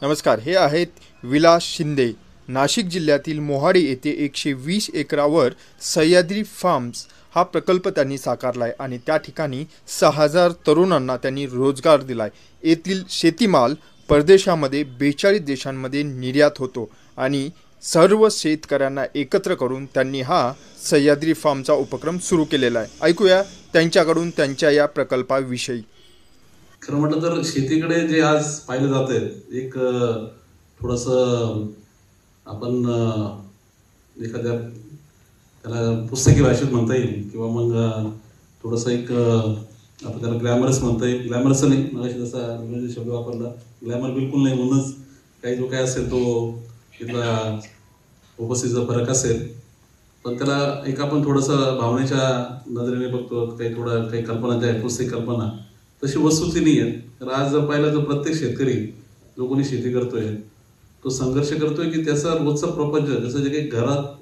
नमस्कार. हे आहेत विलास शिंदे. नाशिक जिल्ह्यातील मोहाडी येथे 120 एकरावर सह्याद्री फार्म्स हा प्रकल्प त्यांनी साकारला आहे आणि त्या ठिकाणी 6,000 तरुणांना त्यांनी रोजगार दिला आहे. येथील शेतीमाल परदेशामध्ये 42 देशांमध्ये निर्यात होतो आणि सर्व शेतकऱ्यांना एकत्र करून त्यांनी हा सह्याद्री फार्मचा उपक्रम सुरू केलेला आहे. ऐकूया त्यांच्याकडून त्यांच्या या प्रकल्पाविषयी. खरं म्हटलं तर शेतीकडे जे आज पाहिलं जातंय एक थोडंसं आपण एखाद्या त्याला पुस्तकी भाषेत म्हणता येईल किंवा मग थोडंसं एक आपण त्याला ग्लॅमरस म्हणता येईल. ग्लॅमरस नाही, मग जसा शब्द वापरला, ग्लॅमर बिलकुल नाही. म्हणूनच काही जो काय असेल तो तिथला उपस्थितीचा फरक असेल, पण त्याला एक आपण थोडंसं भावनेच्या नजरेने बघतो. काही कल्पना ज्या आहेत पुस्तकी कल्पना तशी वस्तुस्थिती नाही आहे. तर आज जर पाहिलं तर प्रत्येक शेतकरी जो कोणी शेती करतोय तो संघर्ष करतोय की त्याचा रोजचा प्रपंच जसं जे काही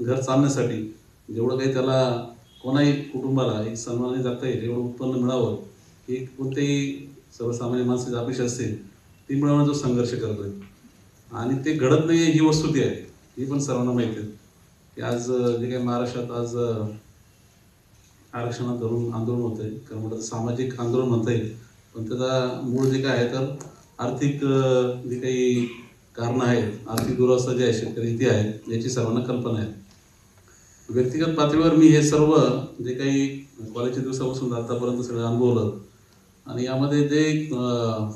घर चालण्यासाठी जेवढं काही त्याला कोणाही कुटुंबाला एक सन्मानाने जगता येईल एवढं उत्पन्न मिळावं ही कोणत्याही सर्वसामान्य माणसाची अपेक्षा असते, ती मिळवण्याचा संघर्ष करतोय. आणि ते घडत नाही ही वस्तुस्थिती आहे, ही पण सर्वांना माहिती आहे की आज जे काही महाराष्ट्रात आज आरक्षणात धरून आंदोलन होत आहे, कारण म्हणतात सामाजिक आंदोलन म्हणता येईल, पण त्याचा मूळ जे काय आहे तर आर्थिक जे काही कारणं आहेत, आर्थिक दुरावस्था जी आहे शेतकरी ती आहे, याची सर्वांना कल्पना आहे. व्यक्तिगत पातळीवर मी हे सर्व जे काही कॉलेजच्या दिवसापासून आतापर्यंत सगळं अनुभवलं आणि यामध्ये जे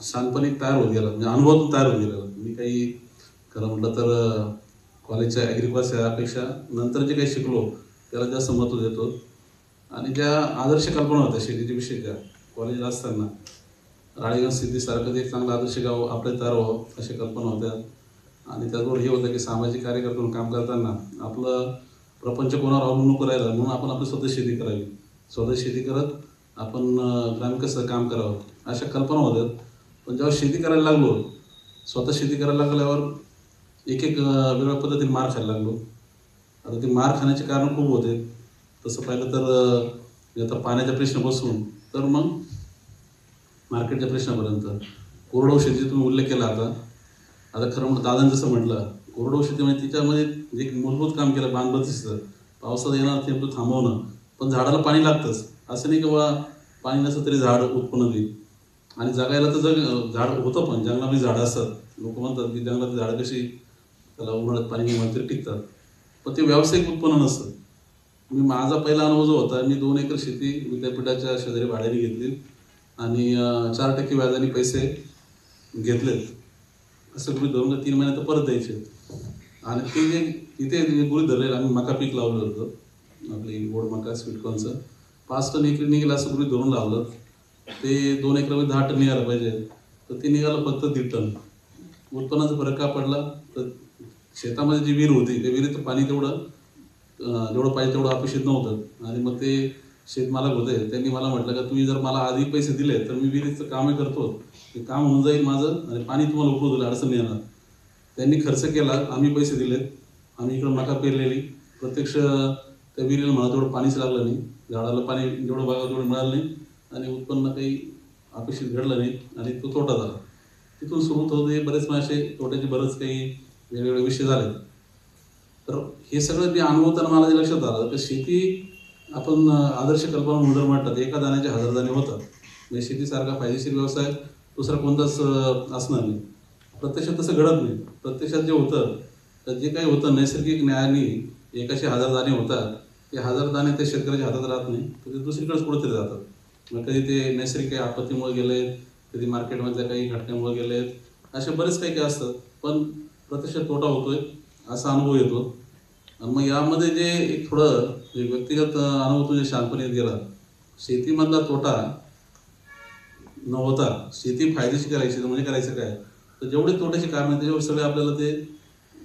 सांगपणिक तयार होत गेलं, म्हणजे अनुभवातून तयार होत गेलं. मी काही खरं म्हटलं तर कॉलेजच्या ॲग्रिकल्चर यापेक्षा नंतर जे काही शिकलो त्याला जास्त महत्त्व देतो. आणि ज्या आदर्श कल्पना होत्या शेतीच्या विषयीच्या कॉलेजला असताना, राळेगण सिद्धीसारखं एक चांगलं आदर्श गाव आपले तयार व्हावं अशा कल्पना होत्या. आणि त्याचबरोबर हे होतं की सामाजिक कार्यकर्त्यातून काम करताना आपलं प्रपंच कोणावर अवलंबून नको राहिलं, म्हणून आपण आपली स्वतः शेती करावी, स्वतः शेती करत आपण ग्रामीण कसं काम करावं अशा कल्पना होत्या. पण जेव्हा शेती करायला लागलो, स्वतः शेती करायला लागल्यावर एक वेगळ्या पद्धतीने मार खायला लागलो. आता ते मार खाण्याचे कारण खूप होते. तसं पाहिलं तर आता पाण्याचा प्रश्न बसून तर मग मार्केटच्या प्रश्नापर्यंत कोरडवाहू शेतीचा तुम्ही उल्लेख केला. आता खरं म्हणून दादांनी जसं म्हटलं कोरडवाहू शेती म्हणजे तिच्यामध्ये जे मूलभूत काम केलं बांधबंदिस्तं, पावसात येणार ते थांबवणं, पण झाडाला पाणी लागतंच. असं नाही की बाबा पाणी नसलं तरी झाड उत्पन्न देईल. आणि जगायला तर झाड होतं, पण जंगलामध्ये झाडं असतात. लोक म्हणतात की जंगलात झाडं कशी त्याला उन्हाळ्यात पाणी नाही तरी टिकतात, पण ते व्यावसायिक उत्पन्न नसतं. माझा पहिला अनुभव जो होता, मी 2 एकर शेती विद्यापीठाच्या शेजारी भाड्याने घेतली आणि 4% व्याजाने पैसे घेतलेत. असं गृहीत धरून 3 महिन्यात परत द्यायचे. आणि ते जे तिथे गृहीत धरलेलं आम्ही मका पीक लावलं होतं, आपली गोड मका स्वीटकॉर्नचं 5 टन एकरी निघेल असं गृहीत धरून लावलं. ते 2 एकरामध्ये 10 टन निघायला पाहिजे, तर ते निघालं फक्त 1.5 टन. उत्पन्नाचा फरक का पडला तर शेतामध्ये जी विहीर होती त्या विहिरीचं पाणी जेवढं पाहिजे तेवढं अपेक्षित नव्हतं. आणि मग ते शेतमालक होते, त्यांनी मला म्हटलं का तुम्ही जर मला आधी पैसे दिले तर मी विहिरीचं कामही करतो, ते काम होऊन जाईल माझं आणि पाणी तुम्हाला उपलब्ध होईल, अडचण येणार. त्यांनी खर्च केला, आम्ही पैसे दिलेत, आम्ही इकडं मका पेरलेली. प्रत्यक्ष त्या विहिरीला मला तेवढं पाणीच लागलं नाही, झाडाला पाणी जेवढं बघावं तेवढं मिळालं नाही आणि उत्पन्न काही अपेक्षित घडलं नाही आणि तो तोटा झाला. तिथून सुरू होते बरेच असे तोट्याचे बरेच काही वेगवेगळे विषय झाले. तर हे सगळं मी अनुभवताना मला जे लक्षात आलं की शेती आपण आदर्श कल्पना म्हणून जर म्हटलं तर एका दाण्याचे 1000 दाणे होतात. म्हणजे शेतीसारखा फायदेशीर व्यवसाय दुसरा कोणताच असणार नाही. प्रत्यक्षात तसं घडत नाही. प्रत्यक्षात जे होतं तर जे काही होतं नैसर्गिक न्यायाने एकाशी 1000 दाणे होतात, ते 1000 दाणे त्या शेतकऱ्याच्या हातात राहत नाही, तर ते दुसरीकडेच कुठेतरी जातात. मग कधी ते नैसर्गिक काही आपत्तीमुळे गेलेत, कधी मार्केटमधल्या काही घटनेमुळे गेलेत, असे बरेच काही असतात. पण प्रत्यक्षात तोटा होतोय असा अनुभव येतो. आणि मग यामध्ये जे एक थोडं व्यक्तिगत अनुभव तुझ्या शांतपणे गेला, शेतीमधला तोटा न होता शेती फायदेशीर करायची म्हणजे करायचं काय, तर जेवढे तोट्याचे कारण आहेत त्याच्यावर सगळे आपल्याला ते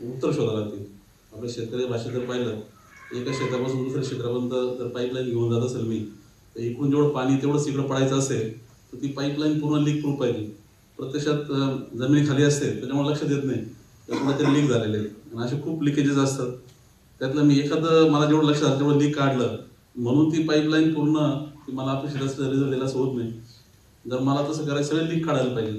उत्तर शोधावं लागतील. आपल्या शेतकरी भाषेत जर पाहिलं, एका शेतापासून दुसऱ्या क्षेत्रापर्यंत जर पाईपलाईन घेऊन जात असेल मी, तर एकूण जेवढं पाणी तेवढंच इकडं पडायचं असेल तर ती पाईपलाईन पूर्ण लीक प्रूफ पाहिजे. प्रत्यक्षात जमिनीखाली असते त्याच्यामुळे लक्षात येत नाही, त्यामुळे ते लीक झालेले आहेत आणि असे खूप लिकेजेस असतात. त्यातलं मी एखादं मला जेवढं लक्षात आलं तेवढं लीक काढलं, म्हणून ती पाईपलाईन पूर्ण ती मला अपेक्षित असं रिझल्ट दिला असं होत नाही. जर मला तसं करायचं सगळे लीक काढायला पाहिजे.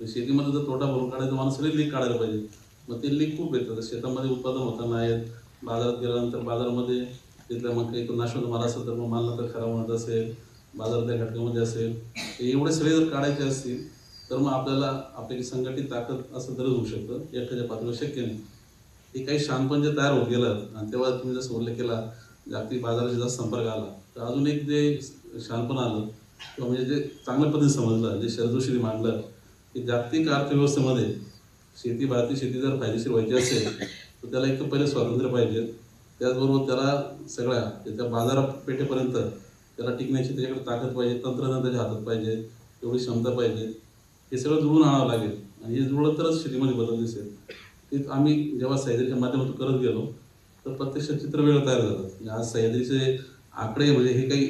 शेतीमध्ये जर तोटा भरून काढायचा माणूस सगळे लीक काढायला पाहिजे. मग ते लीक खूप येतं. शेतामध्ये उत्पादन होताना आहेत, बाजारात गेल्यानंतर बाजारामध्ये तिथल्या मग काही तो नाशवंत माल असेल तर मग माल नंतर खराब होत असेल, बाजारातल्या घटकामध्ये असेल, एवढे सगळे जर काढायचे असतील तर मग आपल्याला आपली संघटित ताकद असं तरच होऊ शकतं, एकट्याच्या पातळीवर शक्य नाही. हे काही शहाणपण जे तयार होत गेलं आणि तेव्हा तुम्ही जसं उल्लेख केला जागतिक बाजाराशी जास्त संपर्क आला तर अजून एक जे शहाणपण आलं किंवा म्हणजे जे चांगल्या पद्धतीने समजलं, जे शरद जोशींनी मांडलं की जागतिक अर्थव्यवस्थेमध्ये भारतीय शेती जर फायदेशीर व्हायची असेल तर त्याला एक तर पहिले स्वातंत्र्य पाहिजे, त्याचबरोबर त्याला सगळ्या त्या बाजारपेठेपर्यंत त्याला टिकण्याची त्याच्याकडे ताकद पाहिजे, तंत्रज्ञान त्याच्या हातात पाहिजे, एवढी क्षमता पाहिजे. हे सगळं जुळून आणावं लागेल आणि हे जुळलं तरच शेतीमध्ये बदल दिसेल. ते आम्ही जेव्हा सह्याद्रीच्या माध्यमातून करत गेलो तर प्रत्यक्ष चित्र वेगळं तयार झालं. आज सह्याद्रीचे आकडे म्हणजे हे काही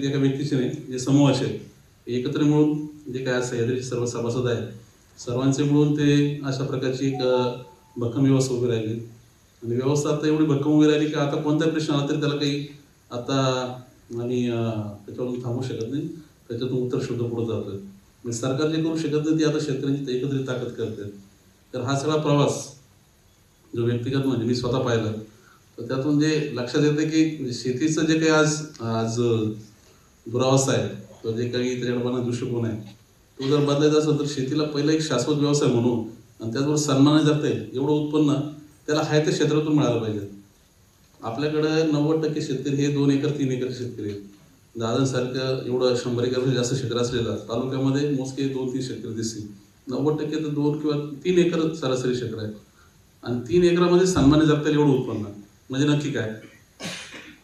एका व्यक्तीचे नाही, जे समूह असेल एकत्र मिळून जे काय आज सह्याद्रीचे सर्व सभासद आहेत सर्वांचे मिळून ते अशा प्रकारची एक भक्कम व्यवस्था उभी राहिली आणि व्यवस्था आता एवढी भक्कम उभी राहिली की आता कोणताही प्रश्न आला तरी त्याला काही आता आम्ही त्याच्यावरून थांबू शकत नाही, त्याच्यातून उत्तर शोध पुढे जातोय. म्हणजे सरकार जे करू शकत नाही ती आता शेतकऱ्यांची एकत्रित ताकद करते. तर हा सगळा प्रवास जो व्यक्तिगत म्हणजे मी स्वतः पाहिलं तर त्यातून जे लक्षात येतं की शेतीचं जे काही आज दुरावस्था आहे किंवा जे काही त्याच्याकडे दृष्टिकोन आहे तो जर बदलायचा असेल तर शेतीला पहिला एक शाश्वत व्यवसाय म्हणून आणि त्याचबरोबर सन्मानाने जगता येईल एवढं उत्पन्न त्याला हाय त्या क्षेत्रातून मिळालं पाहिजे. आपल्याकडे 90% शेतकरी हे 2 एकर 3 एकर शेतकरी आहेत. दादरसारखं एवढं 100 एकरपेक्षा जास्त क्षेत्र असलेलं तालुक्यामध्ये मोजके 2-3 शेतकरी दिसतील. 90% तर 2 किंवा 3 एकर सरासरी क्षेत्र आहे आणि 3 एकरामध्ये सन्मानाने जगता येईल एवढं उत्पन्न म्हणजे नक्की काय.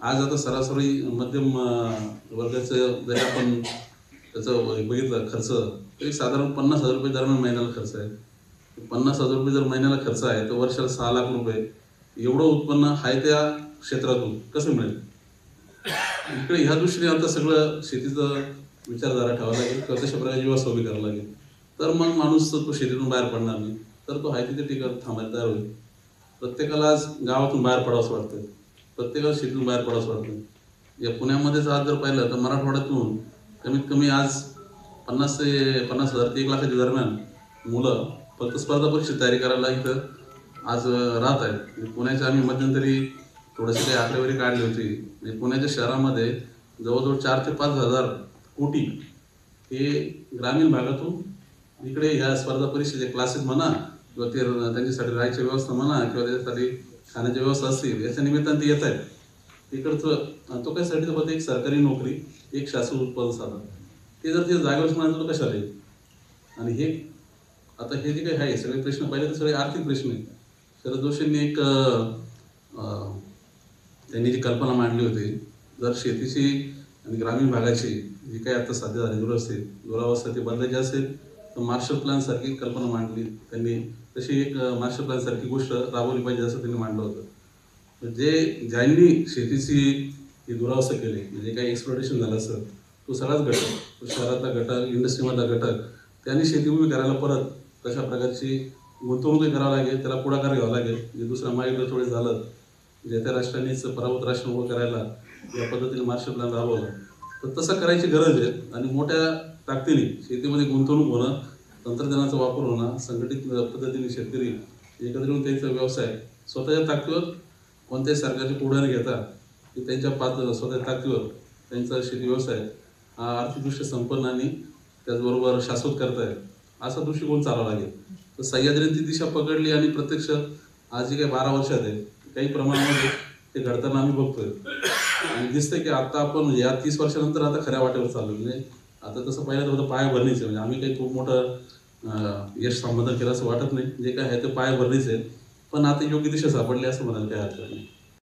आज आता सरासरी मध्यम वर्गाचं जरी आपण त्याचं बघितलं खर्च तरी साधारण 50,000 रुपये दरम्यान महिन्याला खर्च आहे. 50,000 रुपये जर महिन्याला खर्च आहे तर वर्षाला 6 लाख रुपये एवढं उत्पन्न आहे त्या क्षेत्रातून कसं मिळेल. इकडे ह्या दृष्टीने आता सगळं शेतीचं विचारधारा ठेवावा लागेल किंवा तशा प्रकारची व्यवस्था उभी करावी लागेल तर मग माणूस तो शेतीतून बाहेर पडणार नाही, तर तो आहे तिथे टिकत थांबायला तयार होईल. प्रत्येकाला आज गावातून बाहेर पडावंसं वाटतं, प्रत्येकाला शेतीतून बाहेर पडावंसं वाटतं. या पुण्यामध्येच आज जर पाहिलं तर मराठवाड्यातून कमीत कमी आज 50,000 ते 1 लाखाच्या दरम्यान मुलं फक्त स्पर्धा परीक्षा तयारी करायला इथं आज राहत आहेत. पुण्याच्या आम्ही मध्यंतरी थोडीशी काही आकडेवारी काढली होती. म्हणजे पुण्याच्या शहरामध्ये जवळजवळ 4 ते 5 हजार कोटी हे ग्रामीण भागातून इकडे ह्या स्पर्धा परीक्षेचे क्लासेस म्हणा किंवा ते त्यांच्यासाठी राहायची व्यवस्था म्हणा किंवा त्याच्यासाठी खाण्याची व्यवस्था असतील याच्या निमित्ताने ते येत आहेत. इकडचं तो कशासाठी तर एक सरकारी नोकरी, एक शाश्वत उत्पादन साधन, ते जर ते जागेवर म्हणायचं तर कशाला येईल. आणि हे आता हे जे काही आहे सगळे प्रश्न पाहिले तर सगळे आर्थिक प्रश्न आहेत. शरद जोशींनी एक त्यांनी जी कल्पना मांडली होती, जर शेतीची आणि ग्रामीण भागाची जी काही आता सध्या झाली दुरावस्था ती बदलायची असेल तर मार्शल प्लॅन सारखी कल्पना मांडली त्यांनी. तशी एक मार्शल प्लॅन सारखी गोष्ट राबवली पाहिजे असं त्यांनी मांडलं होतं. ज्यांनी शेतीची ही दुरावस्था केली म्हणजे काही एक्सप्लोटेशन झालं असेल तो सगळाच घटक, तो शहरातला घटक, इंडस्ट्रीमधला घटक, त्यांनी शेती उभी करायला परत तशा प्रकारची गुंतवणूक करावं लागेल, त्याला पुढाकार घ्यावा लागेल. जे दुसऱ्या महायुद्ध थोडे झालं जे त्या राष्ट्रांनीच पराभूत राष्ट्र उभं करायला या पद्धतीने मार्शल प्लॅन राबवला तर तसं करायची गरज आहे. आणि मोठ्या ताकदीने शेतीमध्ये गुंतवणूक होणं, तंत्रज्ञानाचा वापर होणं, संघटित पद्धतीने शेतकरी एकत्र येऊन त्यांचा व्यवसाय स्वतःच्या ताकदीवर कोणत्याही सरकारचे पुढारी घेता की त्यांच्या स्वतःच्या ताकदीवर त्यांचा शेती व्यवसाय हा आर्थिकदृष्ट्या संपन्न आणि त्याचबरोबर शाश्वत करताय असा दृष्टिकोन चालावा लागेल. तर सह्याद्रीने ती दिशा पकडली आणि प्रत्यक्ष आज जे काही 12 वर्षात आहे काही प्रमाणामध्ये ते घडताना आम्ही बघतोय आणि दिसतंय की आता आपण या 30 वर्षानंतर आता खऱ्या वाटेवर चाललो. म्हणजे आता तसं पाहिलं तर पाया भरणीच आहे. म्हणजे आम्ही काही खूप मोठं यश संपादन केलं असं वाटत नाही. जे काय आहे ते पाया भरणीच आहे, पण आता योग्य दिशा सापडली असं म्हणायला काही हरकत नाही.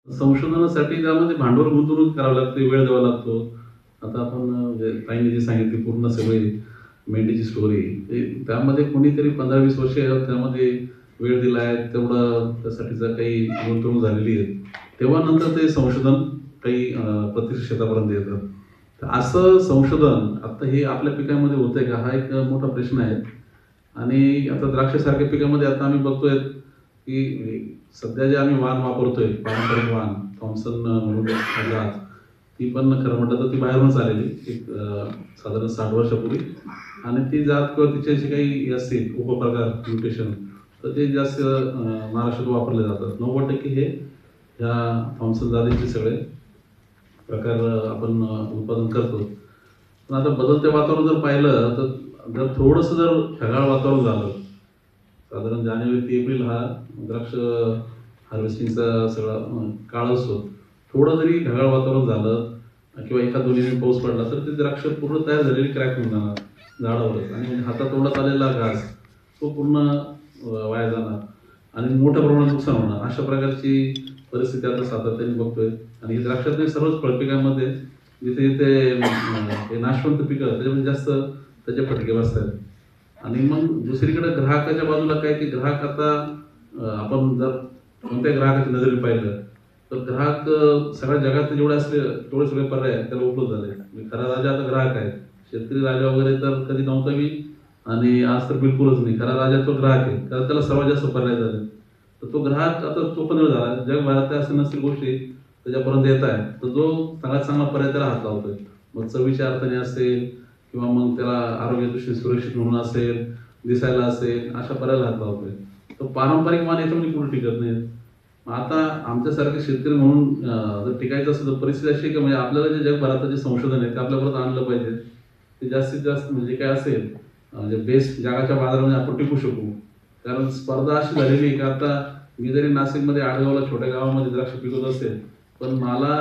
संशोधनासाठी त्यामध्ये भांडवल गुंतवणूक करावं लागते, वेळ द्यावा लागतो. आता आपण ताईंनी जी सांगितली पूर्ण सगळी मेंढीची स्टोरी त्यामध्ये कोणीतरी 15-20 वर्ष त्यामध्ये वेळ दिला आहे, तेवढं त्यासाठी जर काही गुंतवणूक झालेली आहे तेव्हा नंतर ते संशोधन काही प्रत्यक्ष क्षेत्रापर्यंत येतं. तर असं संशोधन आता हे आपल्या पिकामध्ये होतंय का हा एक मोठा प्रश्न आहे. आणि आता द्राक्षासारख्या पिकामध्ये आता आम्ही बघतोय की सध्या जे आम्ही वाण वापरतोय पारंपरिक वाण थॉम्सन म्हणून जात ती पण खरं म्हटलं तर ती बाहेरूनच आलेली एक साधारण 60 वर्षापूर्वी, आणि ती जात किंवा तिचे जे काही असतील उपप्रकार म्युटेशन तर ते जास्त महाराष्ट्रात वापरले जातात. 90% हे ह्या थॉम्सन जातीचे सगळे प्रकार आपण उत्पादन करतो. पण आता बदलते वातावरण जर पाहिलं तर जर थोडंसं जर ढगाळ वातावरण झालं, साधारण जानेवारी ते एप्रिल हा द्राक्ष हार्वेस्टिंगचा सगळा काळ असतो, थोडं जरी ढगाळ वातावरण झालं किंवा एका दोन दिवशी पाऊस पडला तर ते द्राक्ष पूर्ण तयार झालेली क्रॅक होऊन जाणार झाडावरच, आणि हातातोंडात आलेला घास तो पूर्ण वाया जाणार आणि मोठ्या प्रमाणात नुकसान होणार. अशा प्रकारची परिस्थिती आता सातत्याने बघतोय. आणि द्राक्षातल्या सर्वच फळपिकांमध्ये जिथे जिथे नाशवंत पिकं त्याच्यामध्ये जास्त त्याचे फटके बसतात. आणि मग दुसरीकडे ग्राहकाच्या बाजूला काय की ग्राहक आता आपण जर कोणत्या ग्राहकाच्या नजरेने पाहिलं तर ग्राहक सगळ्या जगात जेवढे असले तेवढे सगळे पर्याय आहेत त्याला उपलब्ध झाले. खरा राजा आता ग्राहक आहे. शेतकरी राजा वगैरे तर कधी नव्हता मी, आणि आज तर बिलकुलच नाही. खरा राजा तो ग्राहक आहे, कारण त्याला सर्वात जास्त पर्याय झाले. तर तो ग्राहक आता तो पण झाला. जगभरातल्या अशा नसतील गोष्टी त्याच्यापर्यंत येत आहे, तर जो सगळ्यात चांगला पर्याय त्याला हात लावतोय. मग चवीच्या अर्थाने असेल किंवा मग त्याला आरोग्यदृष्टी सुरक्षित म्हणून असेल, दिसायला असेल, अशा पर्यायाला हात लावतोय. तर पारंपरिक मान याच्यामध्ये कुठे टिकत नाही. आता आमच्यासारखे शेतकरी म्हणून जर टिकायचं असेल तर परिस्थिती अशी आहे की म्हणजे आपल्याला जे जगभरात जे संशोधन आहे ते आपल्यापर्यंत आणलं पाहिजे. ते जास्तीत जास्त म्हणजे काय असेल म्हणजे बेस्ट जगाच्या बाजारामध्ये आपण टिकू शकू. कारण स्पर्धा अशी झालेली आहे की आता मी जरी नाशिकमध्ये आडगावला छोट्या गावामध्ये द्राक्ष पिकवत असेल, पण मला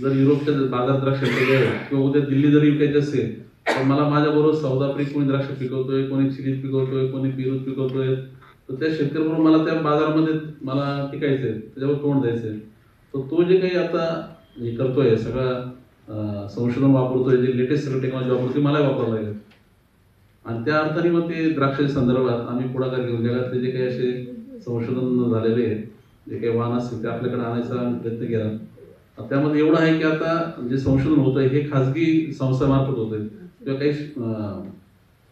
जर युरोपच्या बाजारात द्राक्ष गेलं किंवा उद्या दिल्ली जरी विकायची असेल तर मला माझ्याबरोबर सौदाप्रिक कोणी द्राक्ष पिकवतोय, कोणी चिलीत पिकवतोय, कोणी पेरूत पिकवतोय, तर त्या शेतकऱ्याबरोबर मला त्या बाजारामध्ये मला टिकायचंय, त्याच्यावर तोंड द्यायचंय. तर तो जे काही आता हे करतोय सगळं संशोधन वापरतोय, जे लेटेस्ट सगळं टेक्नॉलॉजी वापरतोय, मला वापरावं लागेल. आणि त्या अर्थाने मग ते द्राक्षाच्या संदर्भात आम्ही पुढाकार घेऊन जगातले जे काही असे संशोधन झालेले आहेत, जे काही वाहन असतील ते आपल्याकडे आणायचा प्रयत्न केला. त्यामध्ये एवढं आहे की आता जे संशोधन होतंय हे खाजगी संस्थांमार्फत होतंय किंवा काही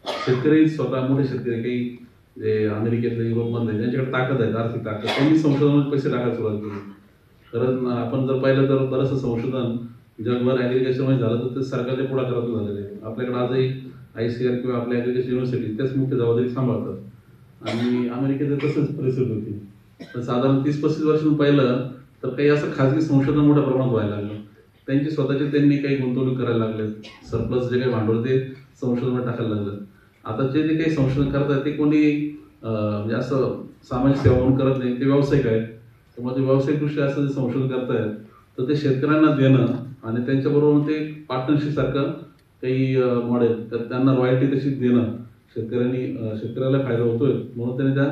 शेतकरी स्वतः मोठे शेतकरी काही जे अमेरिकेतले युरोपमधले ज्यांच्याकडे ताकद आहे, आर्थिक ताकद, त्यांनी संशोधनात पैसे टाकायला सुरुवात केली. कारण आपण जर पाहिलं तर बरंचसं संशोधन जगभर ॲग्रिकल्चरमध्ये झालं तर ते सरकारच्या पुढाकारातून झालेलं आहे. आपल्याकडे आजही ICAR किंवा आपल्या ॲग्रिकल्चर युनिव्हर्सिटी त्याच मुख्य जबाबदारी सांभाळतात. आणि अमेरिकेत तसंच परिस्थिती होती. तर साधारण 30-35 वर्षांनी पाहिलं तर काही असं खाजगी संशोधन मोठ्या प्रमाणात व्हायला लागलं. त्यांची स्वतःचे त्यांनी काही गुंतवणूक करायला लागले. सरप्लस जे काही भांडवल ते संशोधनात टाकायला लागलं. आता जे काही संशोधन करतात ते कोणी म्हणजे असं सामाजिक सेवा म्हणून करत नाही, ते व्यावसायिक आहेत. त्यामुळे ते व्यावसायिकदृष्ट्या असं जे संशोधन करतायत तर ते शेतकऱ्यांना देणं आणि त्यांच्याबरोबर ते पार्टनरशिप सारखं काही मॉडेल तर त्यांना रॉयल्टी तशी देणं, शेतकऱ्याला फायदा होतोय म्हणून त्याने त्या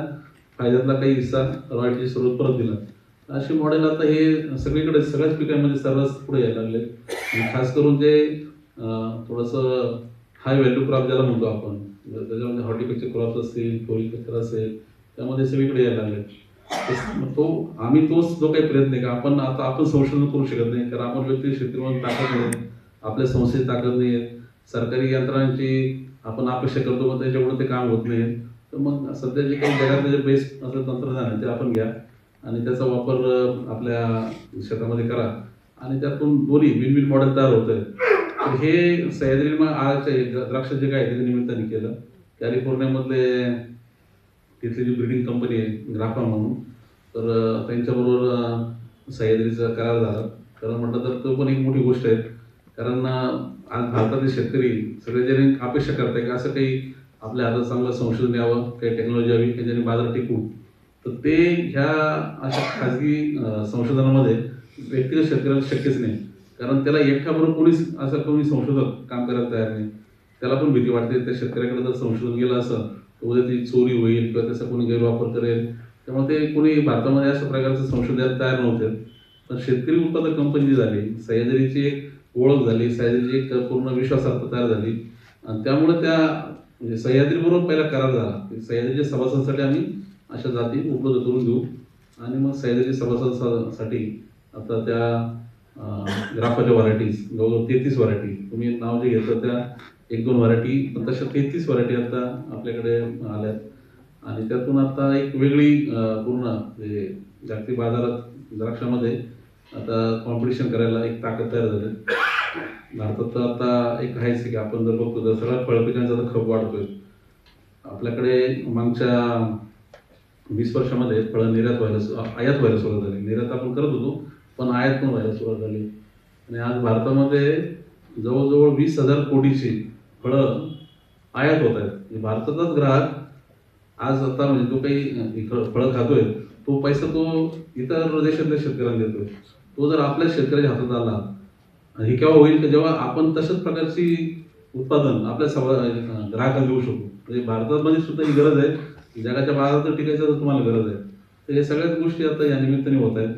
फायद्यातला काही हिस्सा रॉयल्टी स्वरूपात परत दिला. अशी मॉडेल आता हे सगळीकडे सगळ्याच पिकांमध्ये सर्रास पुढे यायला लागले. आणि खास करून जे थोडंसं हाय व्हॅल्यू क्रॉप ज्याला म्हणतो आपण, त्याच्यामध्ये हॉर्टिकल्चर क्रॉप्स असतील, फ्लोरिकल्चर असेल, त्यामध्ये सगळीकडे यायला लागले. आम्ही तोच जो काही प्रयत्न आहे का आपण संशोधन करू शकत नाही, कारण आपण व्यक्ती शेतीमध्ये ताकद नाही, आपल्या संस्थेची ताकद नाही, सरकारी यंत्रणांची आपण अपेक्षा करतो पण त्याच्यामुळे ते काम होत नाही. तर मग सध्या जे काही जगातले जे बेस्ट असं तंत्रज्ञान आहे ते आपण घ्या आणि त्याचा वापर आपल्या शेतामध्ये करा आणि त्यातून दोन्ही विन विन मॉडेल तयार होत आहे. तर हे सह्याद्री द्राक्ष जे काय त्याच्या निमित्ताने केलं. कॅलिफोर्नियामधले तिथली जी ब्रिडिंग कंपनी आहे ग्राफा म्हणून, तर त्यांच्याबरोबर सह्याद्रीचा करार झाला. कारण म्हटलं तर तो पण एक मोठी गोष्ट आहे. कारण आज भारतातील शेतकरी सगळे जण अपेक्षा करताय की असं काही आपल्या हातात चांगलं संशोधन यावं, काही टेक्नॉलॉजी यावी की ज्याने बाजार टिकू. तर ते ह्या अशा खाजगी संशोधनामध्ये व्यक्तिगत शेतकऱ्याला शक्यच नाही. कारण त्याला एकट्याबरोबर कोणी संशोधक काम करायला तयार नाही. त्याला पण भीती वाटते त्या शेतकऱ्याकडे जर संशोधन गेलं असं तर उद्या ती चोरी होईल किंवा त्याचा कोणी गैरवापर करेल. त्यामुळे ते कोणी भारतामध्ये अशा प्रकारचं संशोधन तयार नव्हते. पण शेतकरी उत्पादक कंपनी जी झाली, सह्याद्रीची एक ओळख झाली, सह्याद्रीची एक पूर्ण विश्वासार्हता तयार झाली आणि त्यामुळे त्या म्हणजे सह्याद्रीबरोबर पहिला करार झाला. सह्याद्रीच्या सभासदांसाठी आम्ही अशा जाती उपलब्ध करून देऊ आणि मग सह्याद्री सभासदांसाठी आता त्या ग्राफाच्या व्हरायटीज जवळजवळ 33 व्हरायटी तुम्ही नाव जे घेतलं त्या 1-2 व्हरायटी पण तशा 33 व्हरायटी आता आपल्याकडे आल्यात. आणि त्यातून आता एक वेगळी पूर्ण म्हणजे जागतिक बाजारात द्राक्षामध्ये आता कॉम्पिटिशन करायला एक ताकद तयार झाली भारतात. तर आता एक आहेच की आपण जर बघतो तर सगळ्या फळपिकांचा तर खप वाढतोय. आपल्याकडे मागच्या 20 वर्षामध्ये फळं आयात व्हायला सुरुवात झाली. निर्यात आपण करत होतो, पण आयात पण व्हायला सुरुवात झाली. आणि आज भारतामध्ये जवळजवळ 20,000 कोटीची फळं आयात होत आहेत. म्हणजे भारताचाच ग्राहक आज आता म्हणजे जो काही फळं खातोय, तो पैसा तो इतर देशातल्या शेतकऱ्यांना देतोय. तो जर आपल्या शेतकऱ्याच्या हातात आला, आणि हे केव्हा होईल की जेव्हा आपण तशाच प्रकारची उत्पादन आपल्या ग्राहकांना देऊ शकू. म्हणजे भारतामध्ये सुद्धा ही गरज आहे. जगाच्या बाजारात टिकायचं तर तुम्हाला गरज आहे. तर हे सगळ्याच गोष्टी आता या निमित्ताने होत आहेत.